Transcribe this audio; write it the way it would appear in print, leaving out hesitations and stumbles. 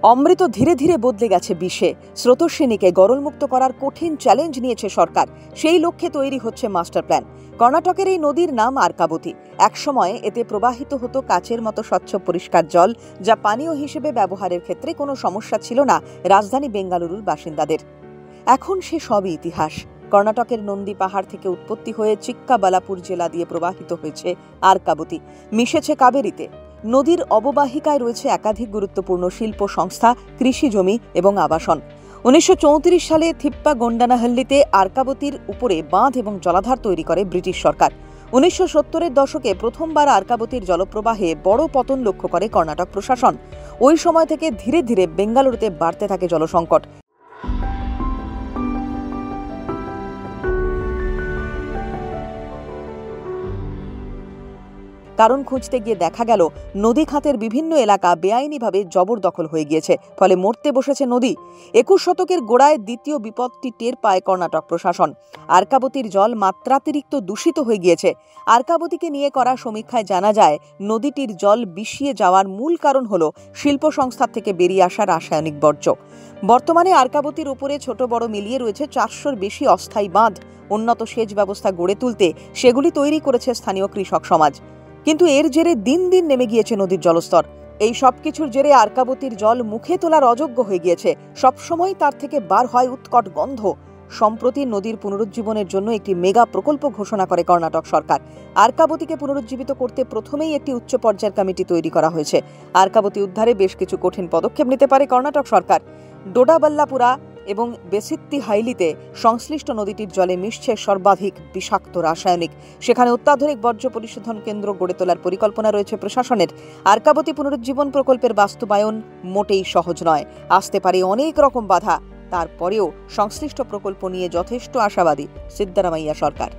অমৃত ধীরে ধীরে বদলে গেছে বিষে। স্রোতস্বিনীকে গরলমুক্ত করার কঠিন চ্যালেঞ্জ নিয়েছে সরকার। সেই লক্ষ্যে তৈরি হচ্ছে মাস্টার প্ল্যান। কর্ণাটকের এই নদীর নাম আরকাবতী। একসময় এতে প্রবাহিত হতো কাচের মতো স্বচ্ছ পরিষ্কার জল, যা পানীয় হিসেবে ব্যবহারের ক্ষেত্রে কোনো সমস্যা ছিল না রাজধানী বেঙ্গালুরুর বাসিন্দাদের। এখন সে সবই ইতিহাস। কর্ণাটকের নন্দী পাহাড় থেকে উৎপত্তি হয়ে চিক্কাবালাপুর জেলা দিয়ে প্রবাহিত হয়েছে আরকাবতী, মিশেছে কাবেরীতে। নদীর অববাহিকায় রয়েছে একাধিক গুরুত্বপূর্ণ শিল্প সংস্থা, কৃষি জমি এবং আবাসন। 1934 সালে থিপ্পাগোন্ডানাহাল্লিতে আরকাবতীর উপরে বাঁধ এবং জলাধার তৈরি করে ব্রিটিশ সরকার। 1970-এর দশকে প্রথমবার আরকাবতীর জলপ্রবাহে বড় পতন লক্ষ্য করে কর্ণাটক প্রশাসন। ওই সময় থেকে ধীরে ধীরে বেঙ্গালুরুতে বাড়তে থাকে জলসংকট। কারণ খুঁজতে গিয়ে দেখা গেল নদী খাতের বিভিন্ন এলাকা বেআইনিভাবে জবরদখল হয়ে গিয়েছে, ফলে মরতে বসেছে নদী। 21 শতকের গোড়ায় দ্বিতীয় বিপদটি টের পায় কর্ণাটক প্রশাসন। আরকাবতীর জল মাত্রাতিরিক্ত দূষিত হয়ে গিয়েছে। আরকাবতীকে নিয়ে করা সমীক্ষায় জানা যায়, নদীটির জল বিষিয়ে যাওয়ার মূল কারণ হল শিল্প সংস্থা থেকে বেরিয়ে আসা রাসায়নিক বর্জ্য। বর্তমানে আরকাবতীর উপরে ছোট বড় মিলিয়ে রয়েছে 400-র বেশি অস্থায়ী বাঁধ। উন্নত সেচ ব্যবস্থা গড়ে তুলতে সেগুলি তৈরি করেছে স্থানীয় কৃষক সমাজ। কিন্তু এর জেরে দিন দিন নেমে গিয়েছে নদীর জলস্তর। এই সবকিছুর জেরে আরকাবতীর জল মুখে তোলার অযোগ্য হয়ে গিয়েছে। সবসময় তার থেকে বার হয় উৎকট গন্ধ। সম্প্রতি নদীর পুনরুজ্জীবনের জন্য একটি মেগা প্রকল্প ঘোষণা করে কর্ণাটক সরকার। আরকাবতীকে পুনরুজ্জীবিত করতে প্রথমেই একটি উচ্চ পর্যায়ের কমিটি তৈরি করা হয়েছে। আরকাবতী উদ্ধারে বেশ কিছু কঠিন পদক্ষেপ নিতে পারে কর্ণাটক সরকার। ডোডাবাল্লাপুরা এবং বেসিত্তিহাইলিতে সংশ্লিষ্ট নদীটির জলে মিশছে সর্বাধিক বিষাক্ত রাসায়নিক। সেখানে অত্যাধুনিক বর্জ্য পরিশোধন কেন্দ্র গড়ে তোলার পরিকল্পনা রয়েছে প্রশাসনের। আরকাবতী পুনরুজ্জীবন প্রকল্পের বাস্তবায়ন মোটেই সহজ নয়। আসতে পারে অনেক রকম বাধা। তারপরেও সংশ্লিষ্ট প্রকল্প নিয়ে যথেষ্ট আশাবাদী সিদ্দারামাইয়া সরকার।